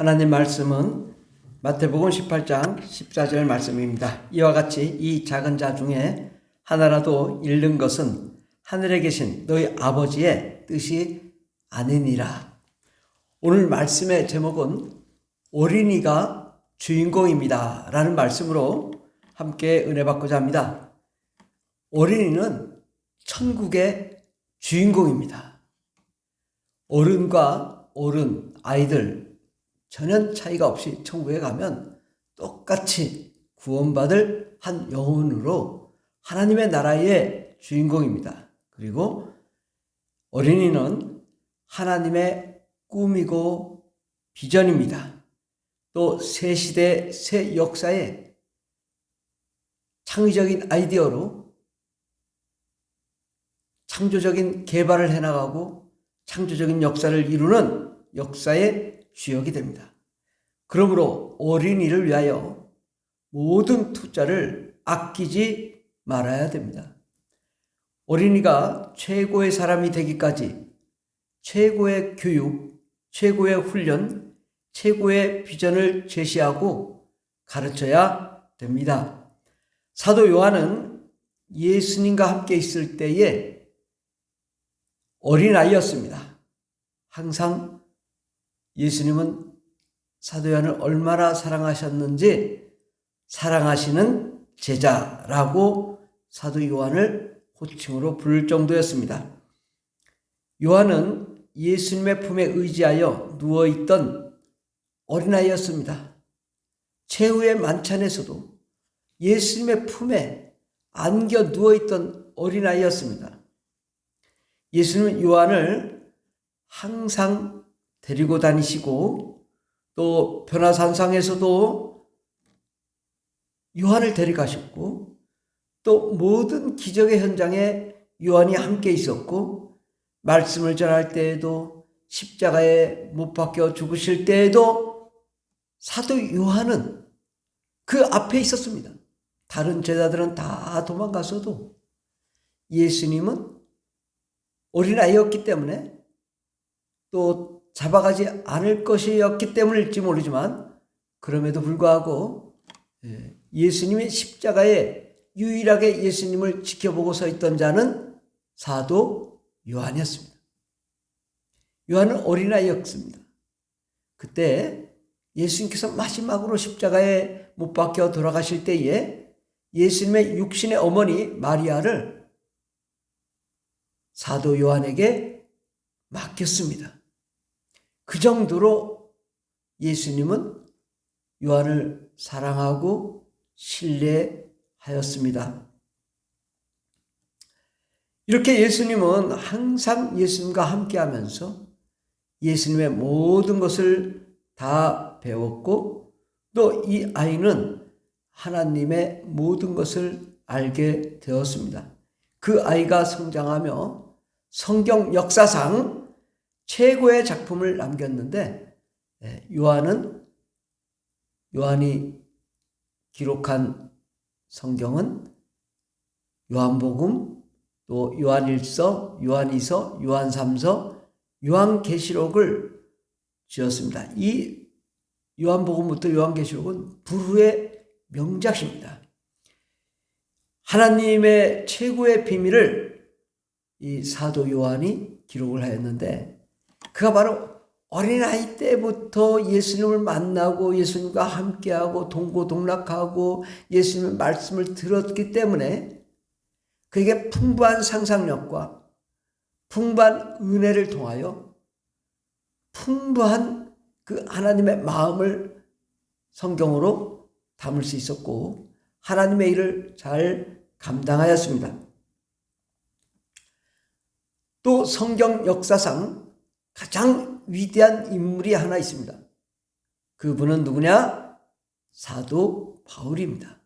하나님 말씀은 마태복음 18장 14절 말씀입니다. 이와 같이 이 작은 자 중에 하나라도 잃는 것은 하늘에 계신 너희 아버지의 뜻이 아니니라. 오늘 말씀의 제목은 어린이가 주인공입니다 라는 말씀으로 함께 은혜 받고자 합니다. 어린이는 천국의 주인공입니다. 어른과 어른, 아이들 전혀 차이가 없이 천국에 가면 똑같이 구원받을 한 영혼으로 하나님의 나라의 주인공입니다. 그리고 어린이는 하나님의 꿈이고 비전입니다. 또 새 시대, 새 역사의 창의적인 아이디어로 창조적인 개발을 해나가고 창조적인 역사를 이루는 역사의 주역이 됩니다. 그러므로 어린이를 위하여 모든 투자를 아끼지 말아야 됩니다. 어린이가 최고의 사람이 되기까지 최고의 교육, 최고의 훈련, 최고의 비전을 제시하고 가르쳐야 됩니다. 사도 요한은 예수님과 함께 있을 때에 어린아이였습니다. 항상 예수님은 사도 요한을 얼마나 사랑하셨는지 사랑하시는 제자라고 사도 요한을 호칭으로 부를 정도였습니다. 요한은 예수님의 품에 의지하여 누워있던 어린아이였습니다. 최후의 만찬에서도 예수님의 품에 안겨 누워있던 어린아이였습니다. 예수님은 요한을 항상 데리고 다니시고 또 변화산상에서도 요한을 데려가셨고 또 모든 기적의 현장에 요한이 함께 있었고 말씀을 전할 때에도 십자가에 못 박혀 죽으실 때에도 사도 요한은 그 앞에 있었습니다. 다른 제자들은 다 도망가서도 예수님은 어린아이였기 때문에 또 잡아가지 않을 것이었기 때문일지 모르지만 그럼에도 불구하고 예수님의 십자가에 유일하게 예수님을 지켜보고 서 있던 자는 사도 요한이었습니다. 요한은 어린아이였습니다. 그때 예수님께서 마지막으로 십자가에 못 박혀 돌아가실 때에 예수님의 육신의 어머니 마리아를 사도 요한에게 맡겼습니다. 그 정도로 예수님은 요한을 사랑하고 신뢰하였습니다. 이렇게 예수님은 항상 예수님과 함께 하면서 예수님의 모든 것을 다 배웠고 또 이 아이는 하나님의 모든 것을 알게 되었습니다. 그 아이가 성장하며 성경 역사상 최고의 작품을 남겼는데 요한이 기록한 성경은 요한복음, 또 요한일서, 요한이서, 요한삼서, 요한계시록을 지었습니다. 이 요한복음부터 요한계시록은 불후의 명작입니다. 하나님의 최고의 비밀을 이 사도 요한이 기록을 하였는데 그가 바로 어린아이 때부터 예수님을 만나고 예수님과 함께하고 동고동락하고 예수님의 말씀을 들었기 때문에 그에게 풍부한 상상력과 풍부한 은혜를 통하여 풍부한 그 하나님의 마음을 성경으로 담을 수 있었고 하나님의 일을 잘 감당하였습니다. 또 성경 역사상 가장 위대한 인물이 하나 있습니다. 그분은 누구냐? 사도 바울입니다.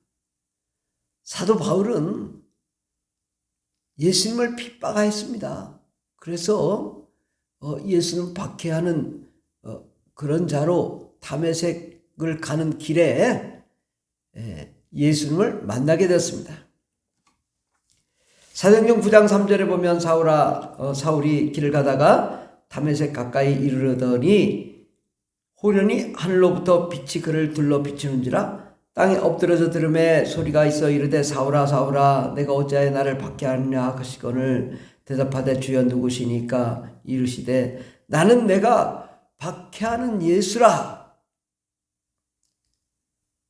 사도 바울은 예수님을 핍박하였습니다. 그래서 예수님 박해하는 그런 자로 다메섹을 가는 길에 예수님을 만나게 되었습니다. 사도행전 9장 3절에 보면 사울이 길을 가다가 다메섹 가까이 이르러더니 호련히 하늘로부터 빛이 그를 둘러 비추는지라. 땅에 엎드려져 들음에 소리가 있어 이르되 사울아 사울아 내가 어찌하여 나를 박해하느냐 하시거늘 대답하되 주여 누구시니까 이르시되 나는 내가 박해하는 예수라.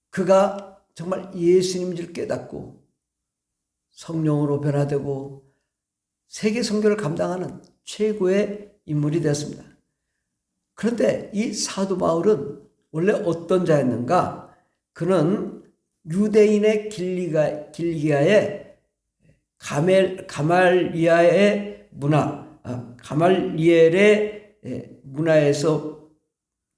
그가 정말 예수님인 줄 깨닫고 성령으로 변화되고 세계 선교를 감당하는 최고의 인물이 되었습니다. 그런데 이 사도 바울은 원래 어떤 자였는가? 그는 유대인의 길리기아의 가말리엘의 문화에서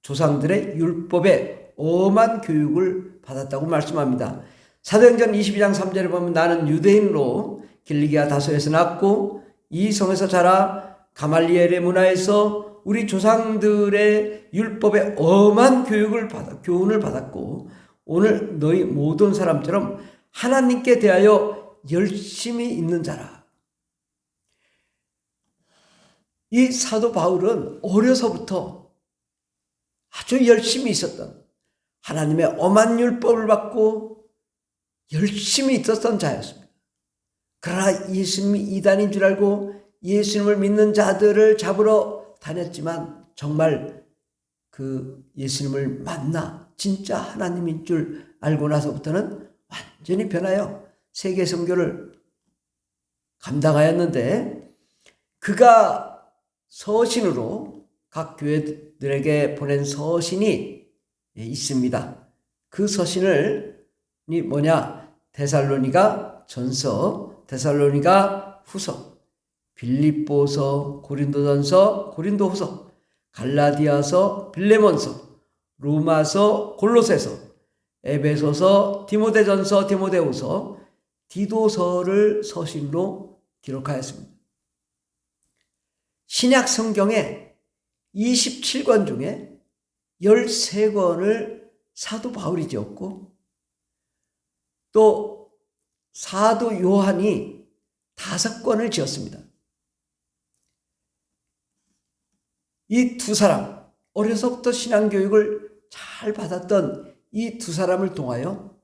조상들의 율법에 엄한 교육을 받았다고 말씀합니다. 사도행전 22장 3절에 보면 나는 유대인으로 길리기아 다소에서 났고 이 성에서 자라 가말리엘의 문화에서 우리 조상들의 율법에 엄한 교훈을 받았고 오늘 너희 모든 사람처럼 하나님께 대하여 열심히 있는 자라. 이 사도 바울은 어려서부터 아주 열심히 있었던 하나님의 엄한 율법을 받고 열심히 있었던 자였습니다. 그러나 예수님이 이단인 줄 알고 예수님을 믿는 자들을 잡으러 다녔지만 정말 그 예수님을 만나 진짜 하나님인 줄 알고 나서부터는 완전히 변하여 세계 선교를 감당하였는데 그가 서신으로 각 교회들에게 보낸 서신이 있습니다. 그 서신이 뭐냐? 데살로니가 전서, 데살로니가 후서, 빌립보서, 고린도전서, 고린도후서, 갈라디아서, 빌레몬서, 로마서, 골로새서, 에베소서, 디모데전서, 디모데후서, 디도서를 서신으로 기록하였습니다. 신약 성경의 27권 중에 13권을 사도 바울이 지었고 또 사도 요한이 5권을 지었습니다. 이 두 사람, 어려서부터 신앙교육을 잘 받았던 이 두 사람을 통하여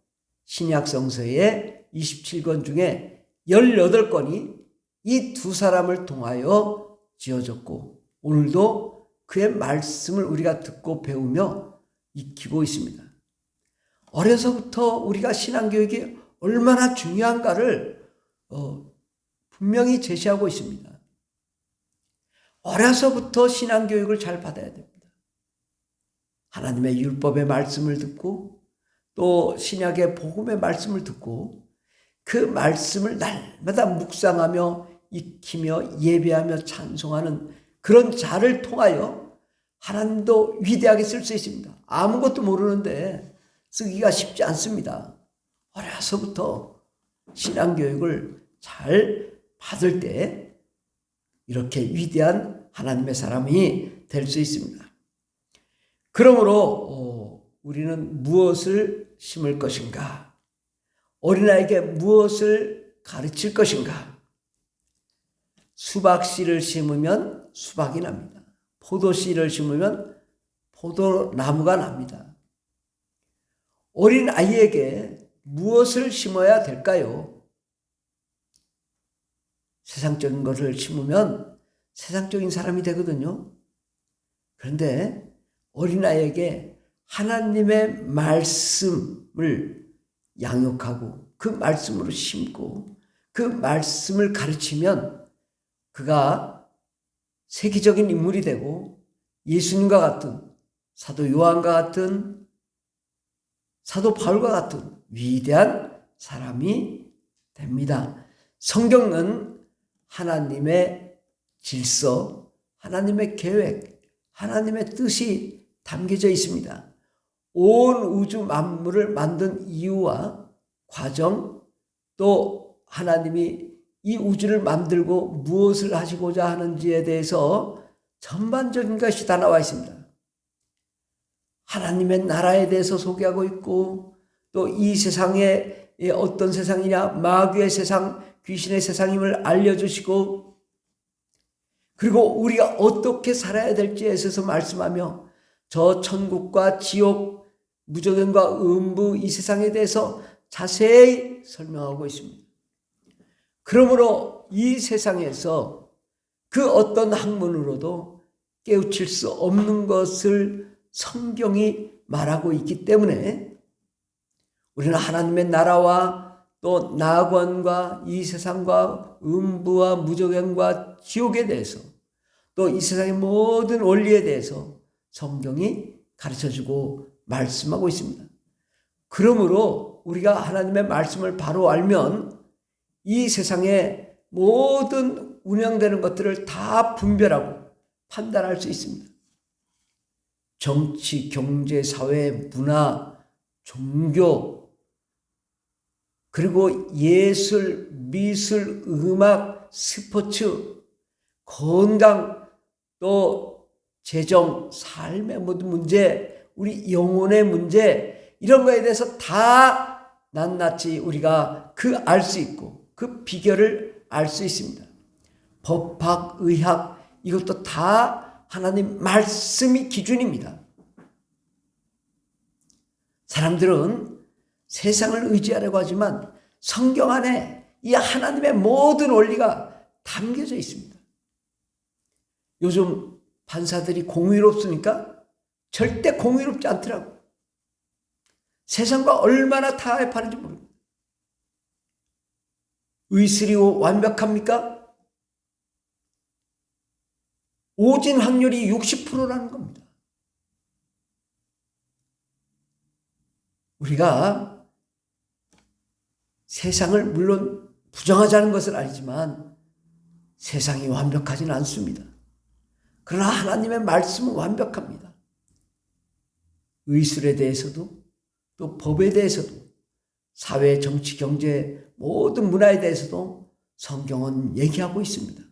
신약 성서의 27권 중에 18권이 이 두 사람을 통하여 지어졌고 오늘도 그의 말씀을 우리가 듣고 배우며 익히고 있습니다. 어려서부터 우리가 신앙교육이 얼마나 중요한가를 분명히 제시하고 있습니다. 어려서부터 신앙교육을 잘 받아야 됩니다. 하나님의 율법의 말씀을 듣고 또 신약의 복음의 말씀을 듣고 그 말씀을 날마다 묵상하며 익히며 예배하며 찬송하는 그런 자를 통하여 하나님도 위대하게 쓸 수 있습니다. 아무것도 모르는데 쓰기가 쉽지 않습니다. 어려서부터 신앙교육을 잘 받을 때 이렇게 위대한 하나님의 사람이 될 수 있습니다. 그러므로 우리는 무엇을 심을 것인가? 어린아이에게 무엇을 가르칠 것인가? 수박씨를 심으면 수박이 납니다. 포도씨를 심으면 포도나무가 납니다. 어린아이에게 무엇을 심어야 될까요? 세상적인 것을 심으면 세상적인 사람이 되거든요. 그런데 어린아이에게 하나님의 말씀을 양육하고 그 말씀으로 심고 그 말씀을 가르치면 그가 세계적인 인물이 되고 예수님과 같은 사도 요한과 같은 사도 바울과 같은 위대한 사람이 됩니다. 성경은 하나님의 질서, 하나님의 계획, 하나님의 뜻이 담겨져 있습니다. 온 우주 만물을 만든 이유와 과정, 또 하나님이 이 우주를 만들고 무엇을 하시고자 하는지에 대해서 전반적인 것이 다 나와 있습니다. 하나님의 나라에 대해서 소개하고 있고 또 이 세상에 어떤 세상이냐, 마귀의 세상, 귀신의 세상임을 알려주시고 그리고 우리가 어떻게 살아야 될지에 있어서 말씀하며 저 천국과 지옥, 무저갱과 음부 이 세상에 대해서 자세히 설명하고 있습니다. 그러므로 이 세상에서 그 어떤 학문으로도 깨우칠 수 없는 것을 성경이 말하고 있기 때문에 우리는 하나님의 나라와 또 낙원과 이 세상과 음부와 무저갱과 지옥에 대해서 또 이 세상의 모든 원리에 대해서 성경이 가르쳐주고 말씀하고 있습니다. 그러므로 우리가 하나님의 말씀을 바로 알면 이 세상의 모든 운영되는 것들을 다 분별하고 판단할 수 있습니다. 정치, 경제, 사회, 문화, 종교, 그리고 예술, 미술, 음악, 스포츠, 건강, 또 재정, 삶의 모든 문제, 우리 영혼의 문제, 이런 거에 대해서 다 낱낱이 우리가 알 수 있고 그 비결을 알 수 있습니다. 법학, 의학, 이것도 다 하나님 말씀이 기준입니다. 사람들은 세상을 의지하려고 하지만 성경 안에 이 하나님의 모든 원리가 담겨져 있습니다. 요즘 판사들이 공의롭습니까? 절대 공의롭지 않더라고요. 세상과 얼마나 타협하는지 모릅니다. 의술이 완벽합니까? 오진 확률이 60%라는 겁니다. 우리가 세상을 물론 부정하자는 것은 아니지만 세상이 완벽하지는 않습니다. 그러나 하나님의 말씀은 완벽합니다. 의술에 대해서도 또 법에 대해서도 사회, 정치, 경제 모든 문화에 대해서도 성경은 얘기하고 있습니다.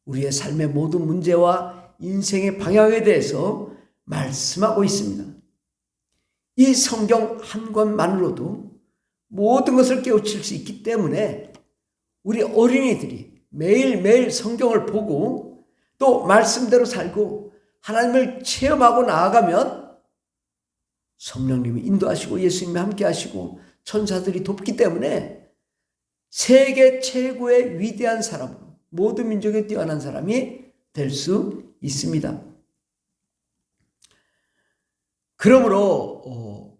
우리의 삶의 모든 문제와 인생의 방향에 대해서 말씀하고 있습니다. 이 성경 한 권만으로도 모든 것을 깨우칠 수 있기 때문에 우리 어린이들이 매일매일 성경을 보고 또 말씀대로 살고 하나님을 체험하고 나아가면 성령님이 인도하시고 예수님이 함께 하시고 천사들이 돕기 때문에 세계 최고의 위대한 사람으로 모든 민족에 뛰어난 사람이 될 수 있습니다. 그러므로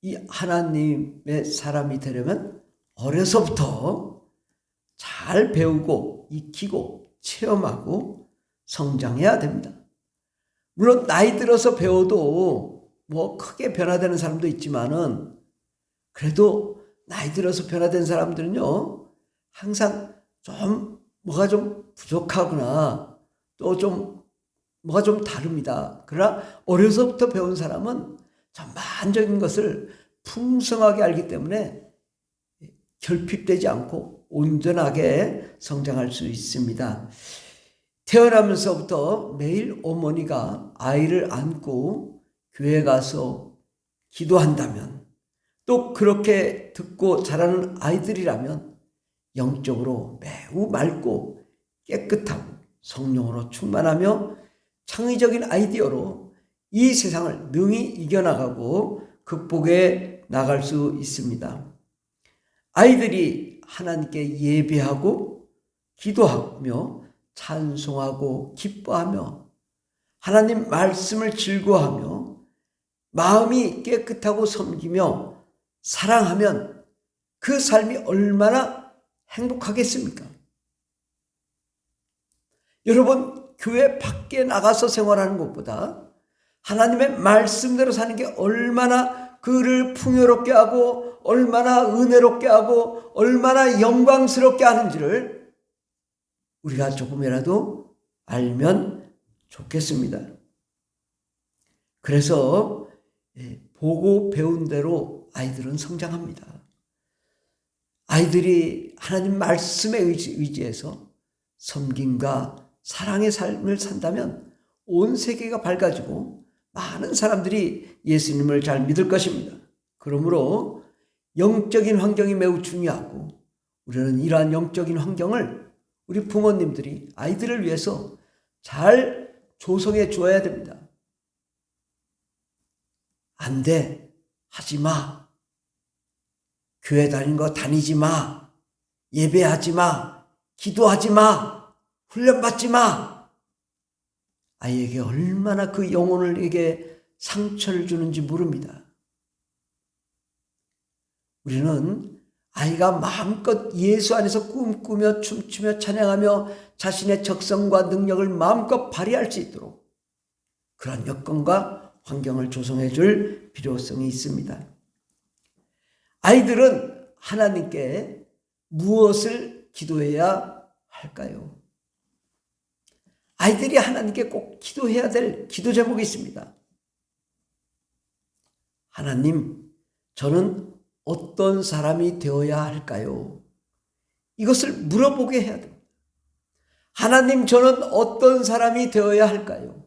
이 하나님의 사람이 되려면 어려서부터 잘 배우고 익히고 체험하고 성장해야 됩니다. 물론 나이 들어서 배워도 뭐 크게 변화되는 사람도 있지만은 그래도 나이 들어서 변화된 사람들은요 항상 뭐가 좀 부족하구나 또 뭐가 좀 다릅니다. 그러나 어려서부터 배운 사람은 전반적인 것을 풍성하게 알기 때문에 결핍되지 않고 온전하게 성장할 수 있습니다. 태어나면서부터 매일 어머니가 아이를 안고 교회 가서 기도한다면 또 그렇게 듣고 자라는 아이들이라면 영적으로 매우 맑고 깨끗하고 성령으로 충만하며 창의적인 아이디어로 이 세상을 능히 이겨나가고 극복해 나갈 수 있습니다. 아이들이 하나님께 예배하고 기도하며 찬송하고 기뻐하며 하나님 말씀을 즐거워하며 마음이 깨끗하고 섬기며 사랑하면 그 삶이 얼마나 행복하겠습니까? 여러분, 교회 밖에 나가서 생활하는 것보다 하나님의 말씀대로 사는 게 얼마나 그를 풍요롭게 하고 얼마나 은혜롭게 하고 얼마나 영광스럽게 하는지를 우리가 조금이라도 알면 좋겠습니다. 그래서 보고 배운 대로 아이들은 성장합니다. 아이들이 하나님 말씀에 의지해서 섬김과 사랑의 삶을 산다면 온 세계가 밝아지고 많은 사람들이 예수님을 잘 믿을 것입니다. 그러므로 영적인 환경이 매우 중요하고 우리는 이러한 영적인 환경을 우리 부모님들이 아이들을 위해서 잘 조성해 주어야 됩니다. 안 돼. 하지 마. 교회 다니는 거 다니지 마. 예배하지 마. 기도하지 마. 훈련받지 마. 아이에게 얼마나 그 영혼에게 상처를 주는지 모릅니다. 우리는 아이가 마음껏 예수 안에서 꿈꾸며 춤추며 찬양하며 자신의 적성과 능력을 마음껏 발휘할 수 있도록 그런 여건과 환경을 조성해 줄 필요성이 있습니다. 아이들은 하나님께 무엇을 기도해야 할까요? 아이들이 하나님께 꼭 기도해야 될 기도 제목이 있습니다. 하나님, 저는 어떤 사람이 되어야 할까요? 이것을 물어보게 해야 됩니다. 하나님, 저는 어떤 사람이 되어야 할까요?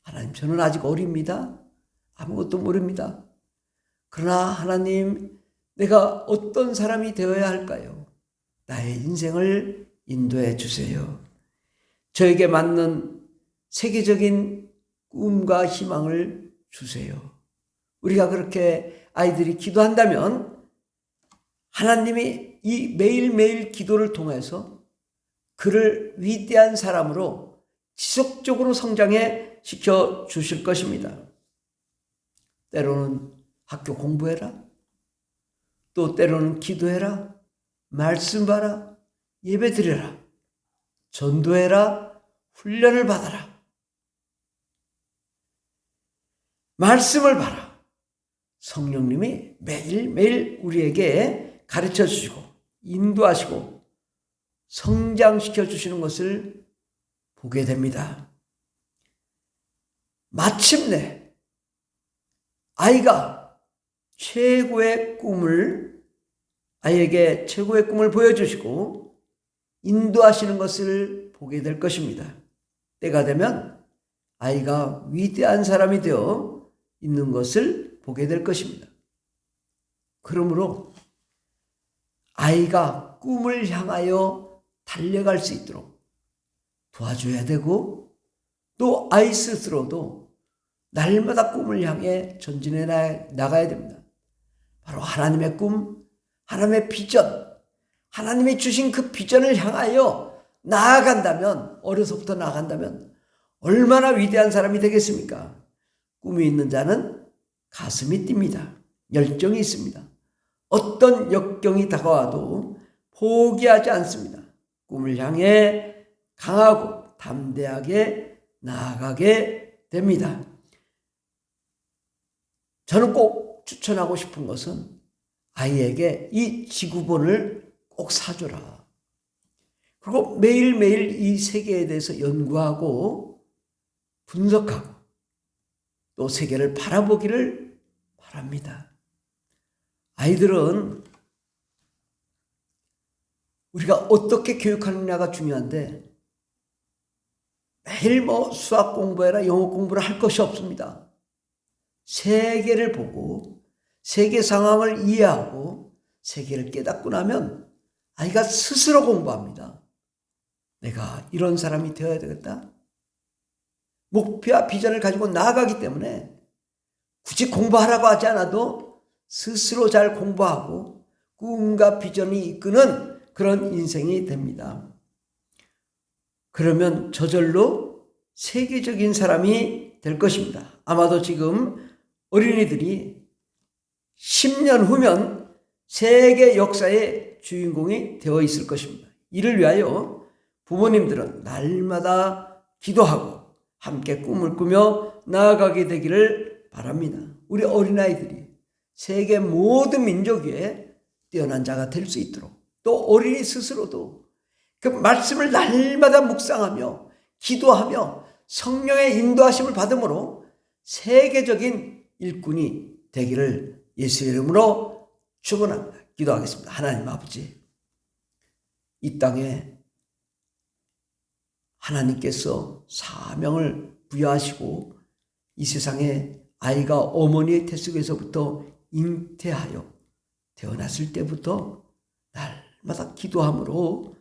하나님, 저는 아직 어립니다. 아무것도 모릅니다. 그러나 하나님, 내가 어떤 사람이 되어야 할까요? 나의 인생을 인도해 주세요. 저에게 맞는 세계적인 꿈과 희망을 주세요. 우리가 그렇게 아이들이 기도한다면 하나님이 이 매일매일 기도를 통해서 그를 위대한 사람으로 지속적으로 성장해 시켜 주실 것입니다. 때로는 학교 공부해라. 또 때로는 기도해라. 말씀 봐라. 예배 드려라. 전도해라. 훈련을 받아라. 말씀을 봐라. 성령님이 매일매일 우리에게 가르쳐 주시고 인도하시고 성장시켜 주시는 것을 보게 됩니다. 마침내 아이가 아이에게 최고의 꿈을 보여주시고 인도하시는 것을 보게 될 것입니다. 때가 되면 아이가 위대한 사람이 되어 있는 것을 보게 될 것입니다. 그러므로 아이가 꿈을 향하여 달려갈 수 있도록 도와줘야 되고 또 아이 스스로도 날마다 꿈을 향해 전진해 나가야 됩니다. 바로 하나님의 꿈, 하나님의 비전, 하나님이 주신 그 비전을 향하여 나아간다면, 어려서부터 나아간다면 얼마나 위대한 사람이 되겠습니까? 꿈이 있는 자는 가슴이 뜁니다. 열정이 있습니다. 어떤 역경이 다가와도 포기하지 않습니다. 꿈을 향해 강하고 담대하게 나아가게 됩니다. 저는 꼭 추천하고 싶은 것은 아이에게 이 지구본을 꼭 사줘라. 그리고 매일매일 이 세계에 대해서 연구하고 분석하고 또 세계를 바라보기를 바랍니다. 아이들은 우리가 어떻게 교육하느냐가 중요한데 매일 수학 공부해라 영어 공부를 할 것이 없습니다. 세계를 보고 세계 상황을 이해하고 세계를 깨닫고 나면 아이가 스스로 공부합니다. 내가 이런 사람이 되어야 되겠다. 목표와 비전을 가지고 나아가기 때문에 굳이 공부하라고 하지 않아도 스스로 잘 공부하고 꿈과 비전이 이끄는 그런 인생이 됩니다. 그러면 저절로 세계적인 사람이 될 것입니다. 아마도 지금 어린이들이 10년 후면 세계 역사의 주인공이 되어 있을 것입니다. 이를 위하여 부모님들은 날마다 기도하고 함께 꿈을 꾸며 나아가게 되기를 바랍니다. 우리 어린아이들이 세계 모든 민족 위에 뛰어난 자가 될 수 있도록 또 어린이 스스로도 그 말씀을 날마다 묵상하며 기도하며 성령의 인도하심을 받음으로 세계적인 일꾼이 되기를 예수의 이름으로 축원합니다. 기도하겠습니다. 하나님 아버지, 이 땅에 하나님께서 사명을 부여하시고 이 세상에 아이가 어머니의 태 속에서부터 잉태하여 태어났을 때부터 날마다 기도함으로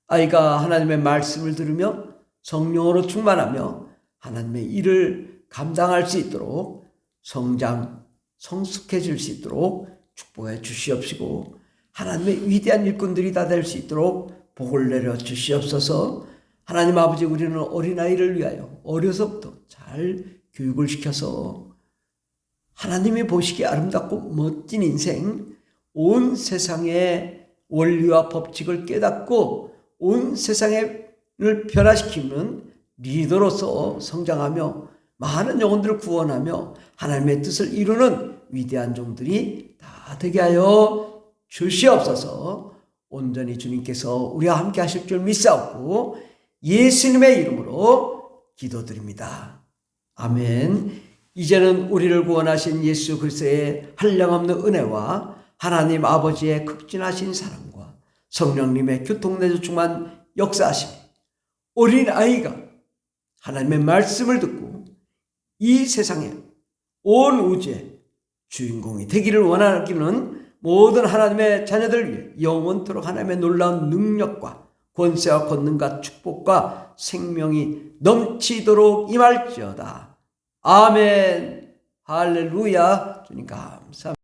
아이가 하나님의 말씀을 들으며 성령으로 충만하며 하나님의 일을 감당할 수 있도록 성장, 성숙해질 수 있도록 축복해 주시옵시고 하나님의 위대한 일꾼들이 다 될 수 있도록 복을 내려 주시옵소서. 하나님 아버지, 우리는 어린아이를 위하여 어려서부터 잘 교육을 시켜서 하나님이 보시기에 아름답고 멋진 인생, 온 세상의 원리와 법칙을 깨닫고 온 세상을 변화시키는 리더로서 성장하며 많은 영혼들을 구원하며 하나님의 뜻을 이루는 위대한 종들이 다 되게 하여 주시옵소서. 온전히 주님께서 우리와 함께 하실 줄 믿사옵고 예수님의 이름으로 기도드립니다. 아멘. 이제는 우리를 구원하신 예수 그리스도의 한량없는 은혜와 하나님 아버지의 극진하신 사랑과 성령님의 교통내주 충만 역사하심, 어린아이가 하나님의 말씀을 듣고 이 세상에 온 우주의 주인공이 되기를 원하기는 모든 하나님의 자녀들 위해 영원토록 하나님의 놀라운 능력과 권세와 권능과 축복과 생명이 넘치도록 임할지어다. 아멘. 할렐루야. 주님 감사합니다.